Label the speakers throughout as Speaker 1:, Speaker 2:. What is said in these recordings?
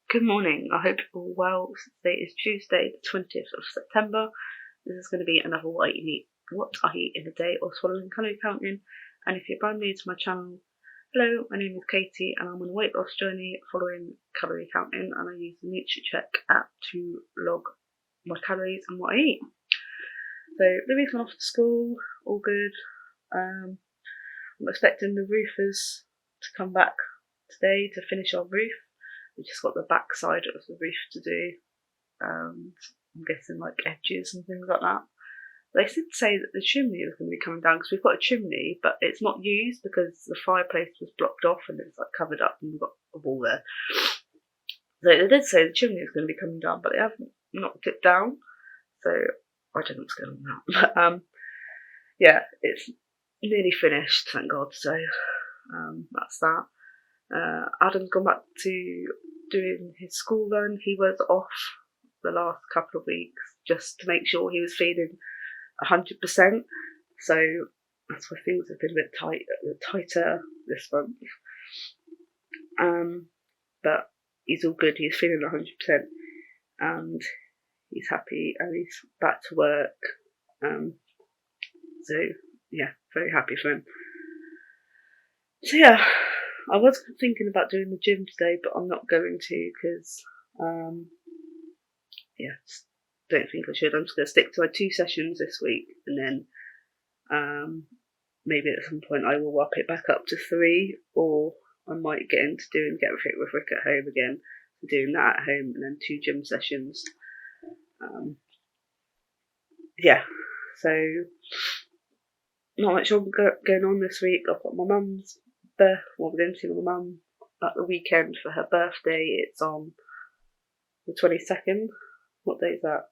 Speaker 1: Good morning, I hope you're all well. Today is Tuesday, the 20th of September. This is going to be another what I eat in a day or swallowing calorie counting. And if you're brand new to my channel, hello, my name is Katie and I'm on a weight loss journey following calorie counting, and I use the NutriCheck app to log my calories and what I eat. So Louis gone off to school, all good. I'm expecting the roofers to come back today to finish our roof. We just got the back side of the roof to do, and I'm guessing like edges and things like that. They did say that the chimney was going to be coming down because we've got a chimney, but it's not used because the fireplace was blocked off and it's like covered up and we've got a wall there. So they did say the chimney was going to be coming down, but they haven't knocked it down. So I don't know what's going on now. But yeah, it's nearly finished, thank God. So that's that. Adam's gone back to doing his school run. He was off the last couple of weeks just to make sure he was feeling 100%. So that's why things have been a bit tighter this month. But he's all good. He's feeling 100%, and he's happy, and he's back to work. So yeah, very happy for him. So yeah, I was thinking about doing the gym today, but I'm not going to because, don't think I should. I'm just going to stick to my 2 sessions this week, and then maybe at some point I will up it back up to 3, or I might get into doing Get Fit with Rick at home again, doing that at home, and then 2 gym sessions. So not much going on this week. I've got my mum's we're going to see my mum at the weekend for her birthday. It's on the 22nd. What day is that?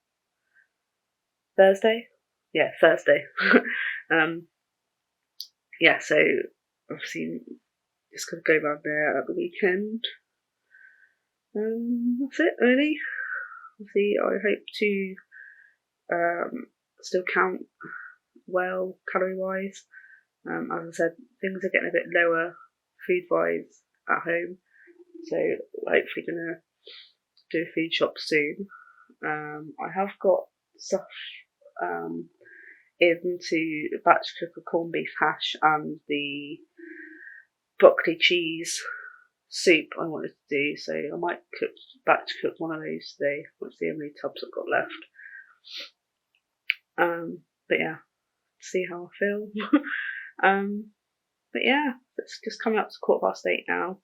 Speaker 1: Thursday? Yeah, Thursday. So obviously just gonna go around there at the weekend. That's it really. Obviously I hope to still count well calorie wise. As I said, things are getting a bit lower food wise at home, so hopefully gonna do a food shop soon. I have got stuff into batch cook a corned beef hash and the broccoli cheese soup I wanted to do, so I might batch cook one of those today. Let's see how many tubs I've got left. But yeah, see how I feel. But yeah, it's just coming up to 8:15 now,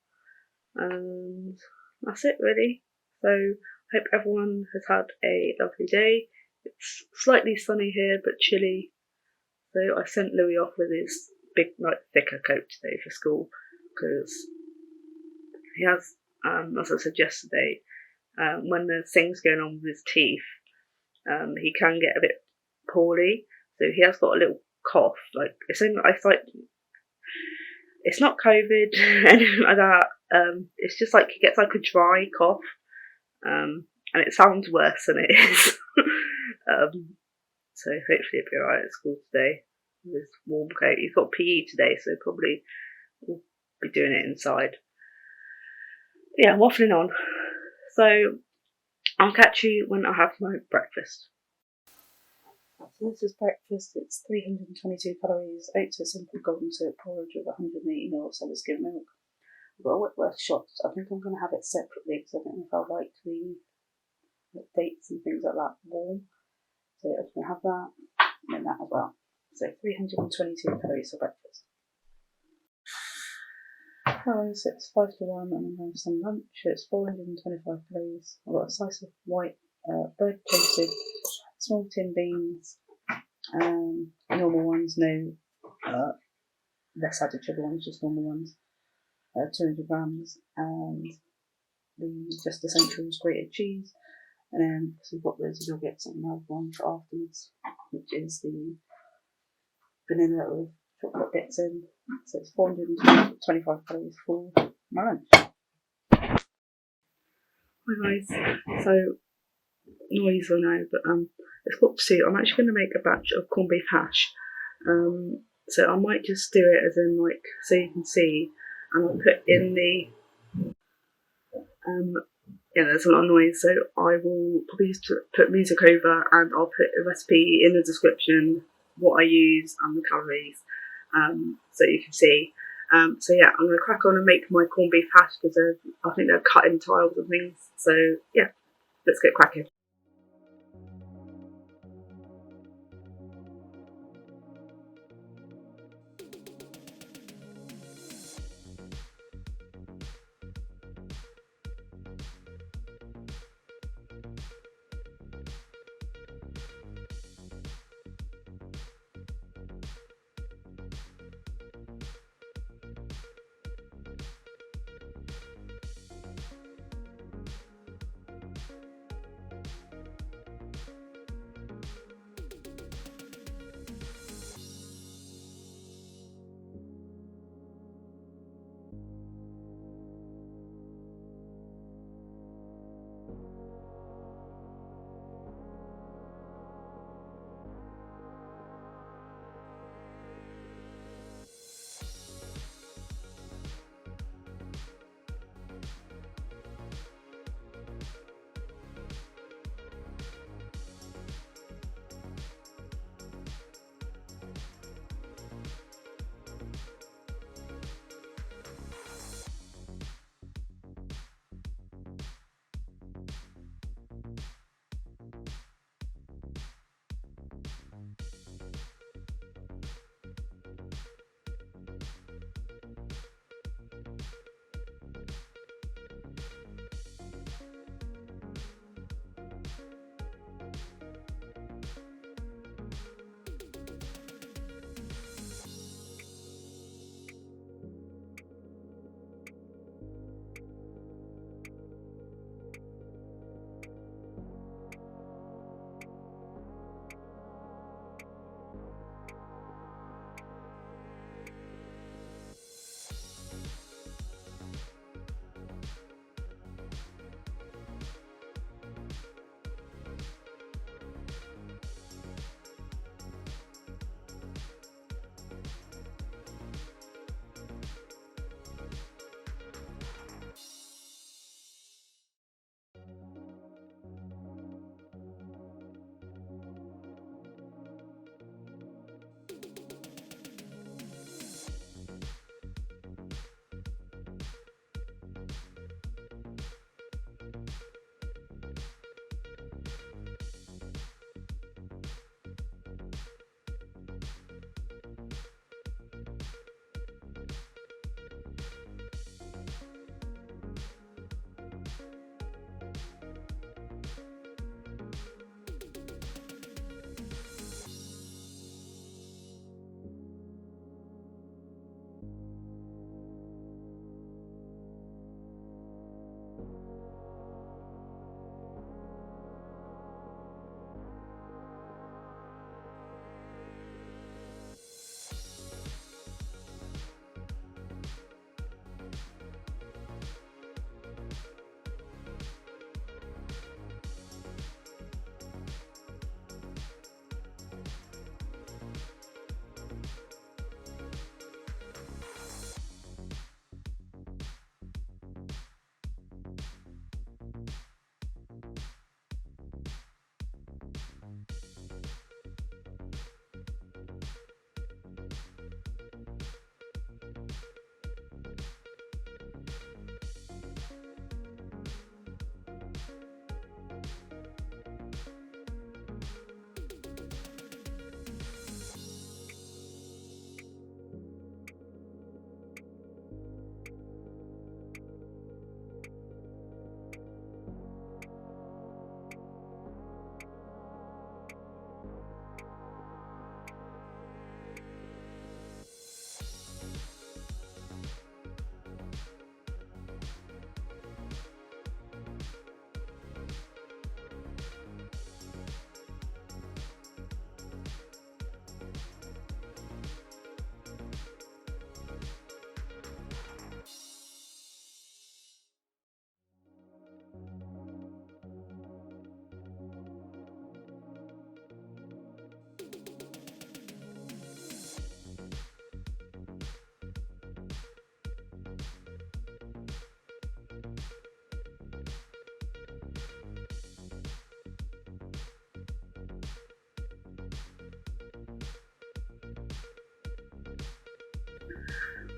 Speaker 1: and that's it really. So I hope everyone has had a lovely day. It's slightly sunny here but chilly, so I sent Louis off with his big thicker coat today for school because he has, as I said yesterday, when there's things going on with his teeth, he can get a bit poorly. So he has got a little cough, it's not COVID, anything like that. It's just like he gets like a dry cough, and it sounds worse than it is. So hopefully it'll be alright at school today with his warm coat. He's got PE today, so probably we'll be doing it inside. But yeah, I'm waffling on. So I'll catch you when I have my breakfast. So this is breakfast. It's 322 calories, oats with simple golden syrup porridge with 180ml solid skim milk. I've got a Whitworth shot. I think I'm going to have it separately because I don't know if I like the dates and things like that warm. So I'm going to have that and then that as well. So 322 calories for breakfast. So it's 5 to 1 and I'm going to have some lunch. It's 425 calories. I've got a slice of white bread toasted, small tin beans, normal ones, no less added sugar ones, just normal ones, 200 grams, and the Just Essentials grated cheese. And then because we've got those yogurts and another one for afterwards, which is the vanilla with chocolate bits in. So it's 425 calories for my lunch. Hi guys. So noise I know, but it's got soup. I'm actually going to make a batch of corned beef hash. So I might just do it as in so you can see, and I'll put in the yeah, there's a lot of noise, so I will probably just put music over, and I'll put a recipe in the description, what I use and the calories, so you can see. So yeah, I'm going to crack on and make my corned beef hash, because I think they're cut in tiles and things. So yeah, let's get cracking.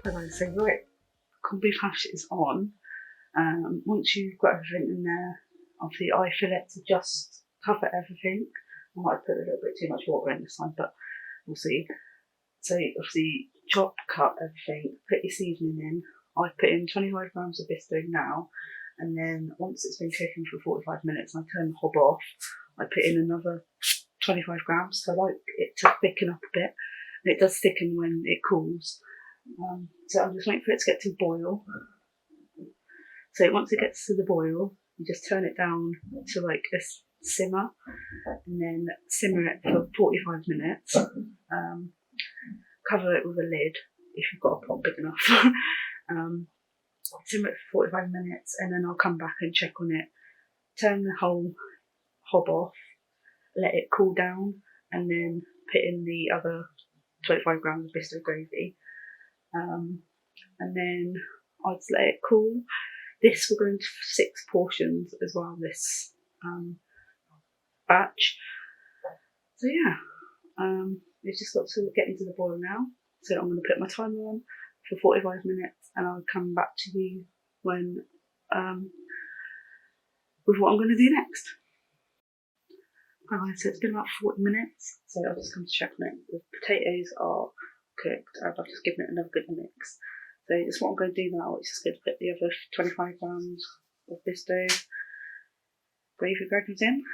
Speaker 1: Hello, so right, corned beef hash is on. Once you've got everything in there, obviously I fillet to just cover everything. I might put a little bit too much water in this time, but we'll see. So obviously chop, cut everything, put your seasoning in. I put in 25 grams of Bisto now, and then once it's been cooking for 45 minutes and I turn the hob off, I put in another 25 grams. So I like it to thicken up a bit, and it does thicken when it cools. So I'm just waiting for it to get to boil. So once it gets to the boil, you just turn it down to like a simmer, and then simmer it for 45 minutes. Cover it with a lid if you've got a pot big enough. Simmer it for 45 minutes, and then I'll come back and check on it. Turn the whole hob off, let it cool down, and then put in the other 25 grams of Bisto gravy. And then I'd let it cool. This will go into 6 portions as well, this batch. So yeah, it's just got to get into the boil now. So I'm going to put my timer on for 45 minutes, and I'll come back to you when with what I'm going to do next. Alright, so it's been about 40 minutes, so I've just come to check on it. The potatoes are cooked, and I've just given it another good mix. So just what I'm going to do now is just going to put the other 25 grams of Bisto gravy granules in,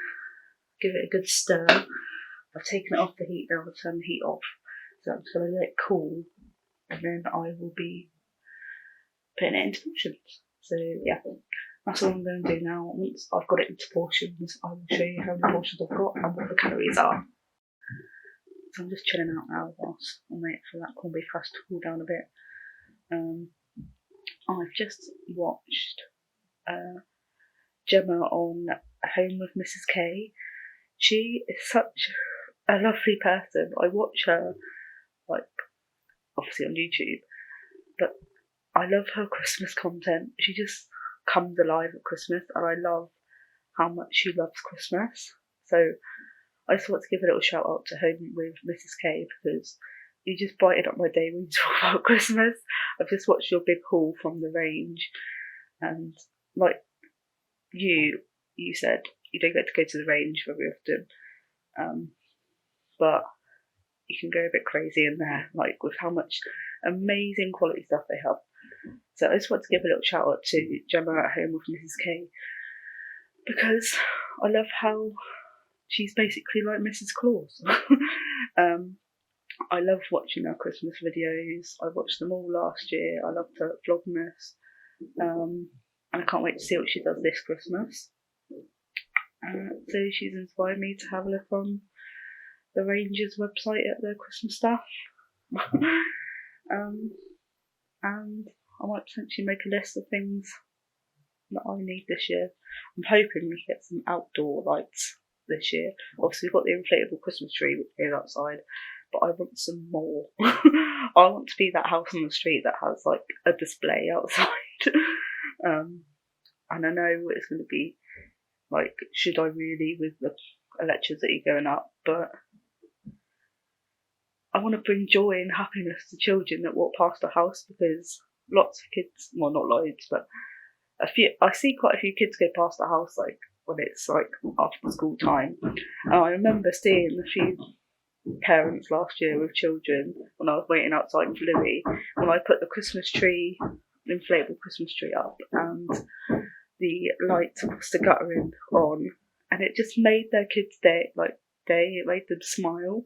Speaker 1: give it a good stir. I've taken it off the heat now, I'll turn the heat off. So I'm just going to let it cool, and then I will be putting it into portions. So yeah, that's all I'm going to do now. Once I've got it into portions, I will show you how many portions I've got and what the calories are. So I'm just chilling out now whilst I wait for that corned beef hash to cool down a bit. I've just watched Gemma on Home with Mrs. K. She is such a lovely person. I watch her, like, obviously on YouTube, but I love her Christmas content. She just comes alive at Christmas, and I love how much she loves Christmas. So I just want to give a little shout out to Home with Mrs. K, because you just brightened up my day when you talk about Christmas. I've just watched your big haul from the range, and like you said, you don't get to go to the range very often, but you can go a bit crazy in there, like with how much amazing quality stuff they have. So I just want to give a little shout out to Gemma at Home with Mrs. K, because I love how she's basically like Mrs. Claus. I love watching her Christmas videos. I watched them all last year. I loved her Vlogmas, and I can't wait to see what she does this Christmas. So she's inspired me to have a look on the Rangers website at their Christmas stuff. And I might potentially make a list of things that I need this year. I'm hoping we get some outdoor lights this year. Obviously we've got the inflatable Christmas tree which is outside, but I want some more. I want to be that house on the street that has like a display outside. And I know it's going to be like, should I really, with the electricity going up, but I want to bring joy and happiness to children that walk past the house, because lots of kids, well not loads, but I see quite a few kids go past the house like when it's like after school time. And I remember seeing a few parents last year with children when I was waiting outside for Louis, when I put the Christmas tree, inflatable Christmas tree up, and the lights across the guttering on, and it just made their kids' day, it made them smile.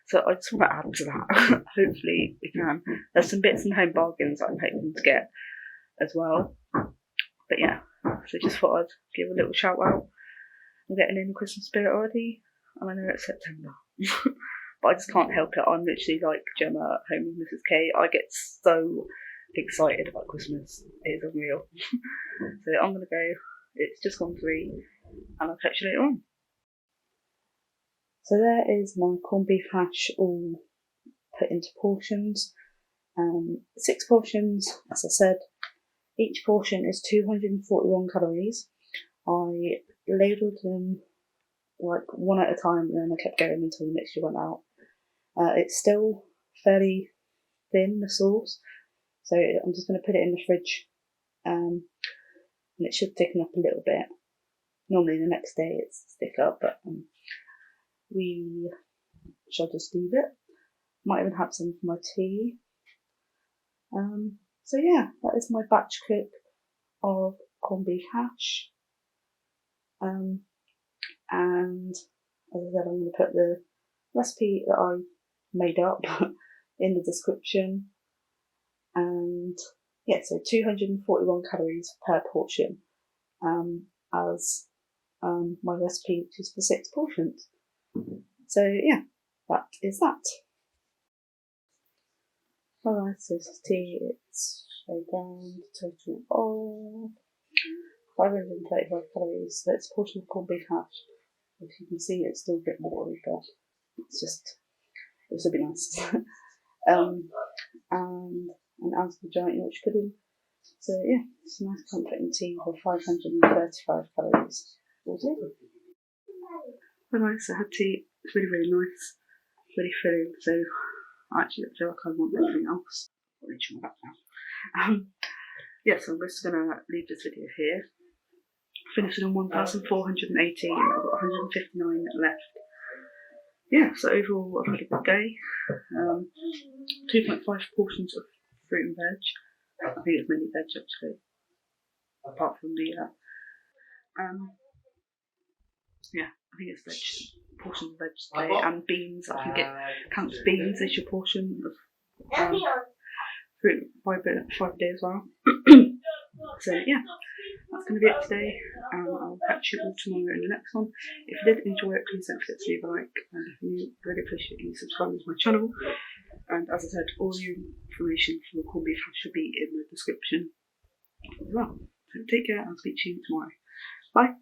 Speaker 1: So I just want to add to that. Hopefully we can. There's some bits and home bargains I'm hoping to get as well. But yeah, so just thought I'd give a little shout out. I'm getting in the Christmas spirit already, and I know it's September. But I just can't help it. I'm literally like Gemma at Home with Mrs. K. I get so excited about Christmas. It is unreal. So I'm going to go. It's just gone 3, and I'll catch you later on. So there is my corned beef hash all put into portions. 6 portions, as I said. Each portion is 241 calories. I ladled them like one at a time, and then I kept going until the mixture went out. It's still fairly thin, the sauce, So I'm just going to put it in the fridge, and it should thicken up a little bit. Normally the next day it's thick up, but we shall just leave it. Might even have some for my tea. So yeah, that is my batch cook of corned beef hash. And as I said, I'm going to put the recipe that I made up in the description. And yeah, so 241 calories per portion, as my recipe, which is for 6 portions. So yeah, that is that. Alright, so this tea, it's a grand total of 535 calories. So it's a portion of corned beef hash. As you can see, it's still a bit watery, but it's just, this will be nice. And an ounce of giant Yorkshire pudding. So yeah, it's a nice comforting tea for 535 calories. All day. Alright, so I had tea. It's really, really nice. Really filling. So I actually feel like I want anything else. I'll reach my back now. Yeah, so I'm just going to leave this video here. Finishing on 1,418. I've got 159 left. Yeah, so overall I've had a good day. 2.5 portions of fruit and veg. I think it's mainly veg actually, apart from the yeah, I think it's veg, portion of veg today, and beans. I think it counts beans as your portion of fruit by a day as well. So yeah, that's going to be it today, and I'll catch you all tomorrow in the next one. If you did enjoy it, please don't forget to leave a like, and if you really appreciate you subscribing to my channel. And as I said, all the information for the corned beef hash should be in the description as well. So take care, I'll speak to you tomorrow. Bye.